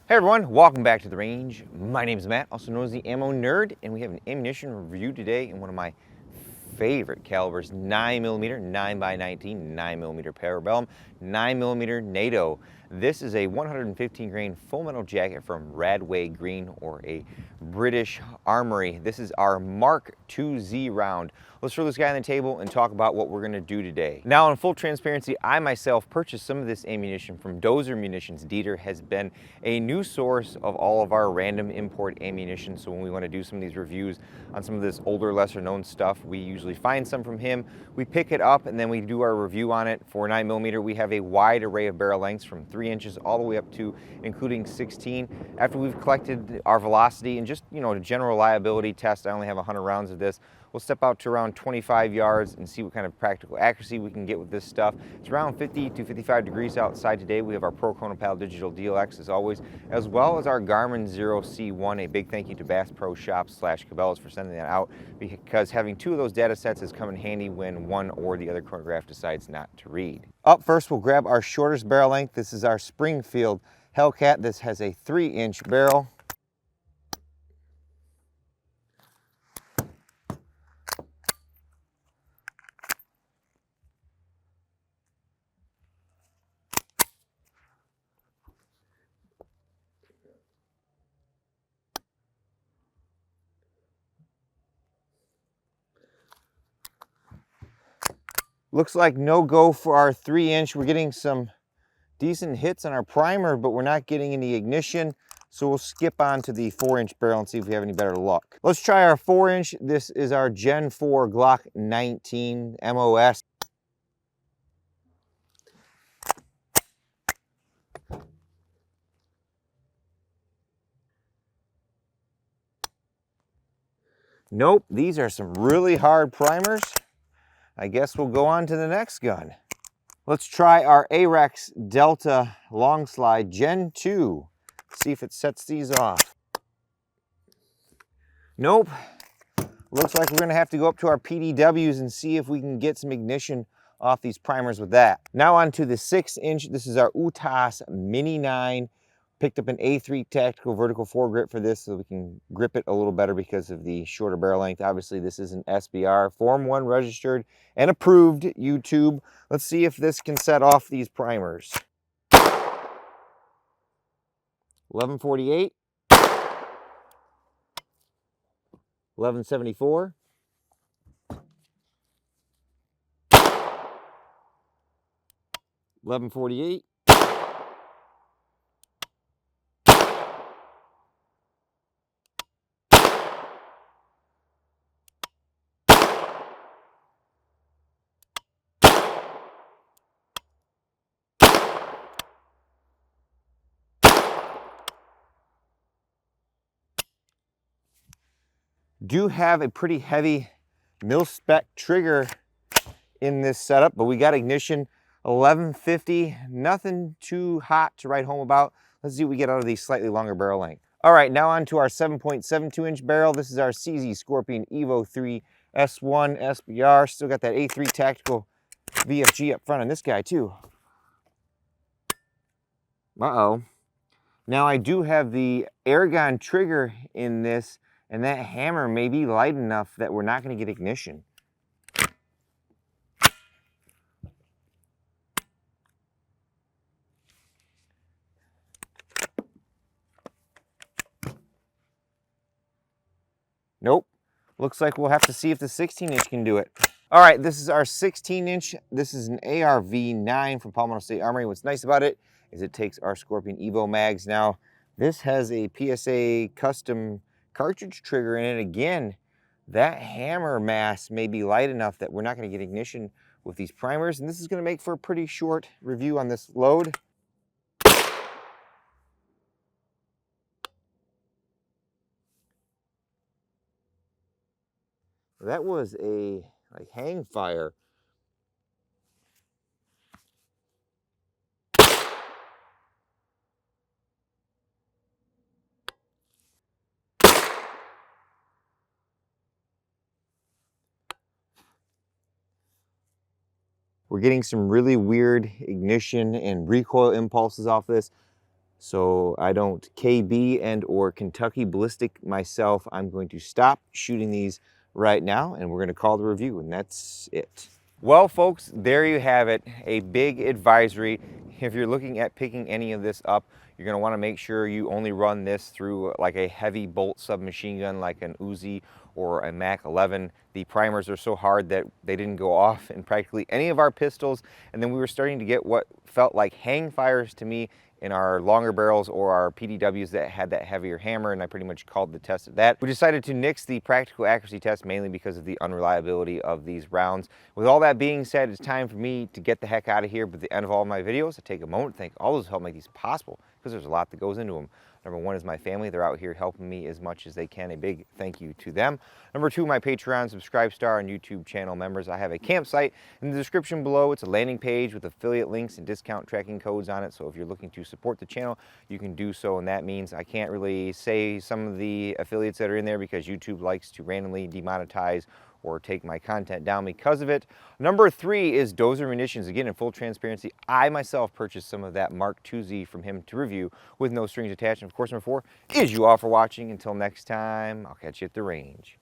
Hey everyone, welcome back to the range. My name is Matt, also known as the Ammo Nerd, and we have an ammunition review today in one of my favorite calibers, 9mm, 9x19, 9mm Parabellum, 9mm NATO. This is a 115 grain full metal jacket from Radway Green, or a British Armory. This is our MK2Z round. Let's throw this guy on the table and talk about what we're gonna do today. Now, in full transparency, I myself purchased some of this ammunition from Dozer Munitions. Dieter has been a new source of all of our random import ammunition. So when we wanna do some of these reviews on some of this older, lesser known stuff, we usually find some from him. We pick it up and then we do our review on it. For 9mm, we have a wide array of barrel lengths from 3 inches all the way up to including 16. After we've collected our velocity and just, a general reliability test, I only have 100 rounds of this. We'll step out to around 25 yards and see what kind of practical accuracy we can get with this stuff. It's around 50 to 55 degrees outside today. We have our Pro Chronopal Digital DLX as always, as well as our Garmin Zero C1. A big thank you to Bass Pro Shops / Cabela's for sending that out, because having two of those data sets has come in handy when one or the other chronograph decides not to read. Up first, we'll grab our shortest barrel length. This is our Springfield Hellcat. This has a 3-inch barrel. Looks like no go for our 3-inch. We're getting some decent hits on our primer, but we're not getting any ignition. So we'll skip on to the 4-inch barrel and see if we have any better luck. Let's try our 4-inch. This is our Gen 4 Glock 19 MOS. Nope, these are some really hard primers. I guess we'll go on to the next gun. Let's try our AREX Delta Long Slide Gen 2. See if it sets these off. Nope. Looks like we're gonna have to go up to our PDWs and see if we can get some ignition off these primers with that. Now on to the 6-inch. This is our UTAS Mini 9. Picked up an A3 tactical vertical foregrip for this so we can grip it a little better because of the shorter barrel length. Obviously this is an SBR, Form 1 registered and approved YouTube. Let's see if this can set off these primers. 1148, 1174, 1148, do have a pretty heavy mil-spec trigger in this setup, but we got ignition. 1150, nothing too hot to write home about. Let's see what we get out of the slightly longer barrel length. All right, now on to our 7.72-inch barrel. This is our CZ Scorpion Evo 3 S1 SBR. Still got that A3 tactical VFG up front on this guy too. Uh-oh. Now I do have the R.A.N.G.E trigger in this, and that hammer may be light enough that we're not going to get ignition. Nope. Looks like we'll have to see if the 16-inch can do it. All right, this is our 16-inch. This is an ARV9 from Palmetto State Armory. What's nice about it is it takes our Scorpion Evo mags. Now, this has a PSA custom cartridge trigger in it. Again, that hammer mass may be light enough that we're not going to get ignition with these primers, and this is going to make for a pretty short review on this load. That was a hang fire. We're getting some really weird ignition and recoil impulses off this. so I don't KB and or Kentucky ballistic myself. I'm going to stop shooting these right now, and we're going to call the review, and that's it. Well, folks, there you have it, a big advisory. If you're looking at picking any of this up, you're going to want to make sure you only run this through like a heavy bolt submachine gun like an Uzi or a Mac 11. The primers are so hard that they didn't go off in practically any of our pistols, and then we were starting to get what felt like hang fires to me in our longer barrels or our PDWs that had that heavier hammer, and I pretty much called the test of that. We decided to nix the practical accuracy test mainly because of the unreliability of these rounds. With all that being said, it's time for me to get the heck out of here. But at the end of all my videos, I take a moment to thank all those who help make these possible, because there's a lot that goes into them. Number one is my family. They're out here helping me as much as they can. A big thank you to them. Number two, my Patreon, Subscribe Star, and YouTube channel members. I have a campsite in the description below. It's a landing page with affiliate links and discount tracking codes on it. So if you're looking to support the channel, you can do so. And that means I can't really say some of the affiliates that are in there because YouTube likes to randomly demonetize or take my content down because of it. Number three is Dozer Munitions. Again, in full transparency, I myself purchased some of that MK2Z from him to review with no strings attached. And of course, number four is you all for watching. Until next time, I'll catch you at the range.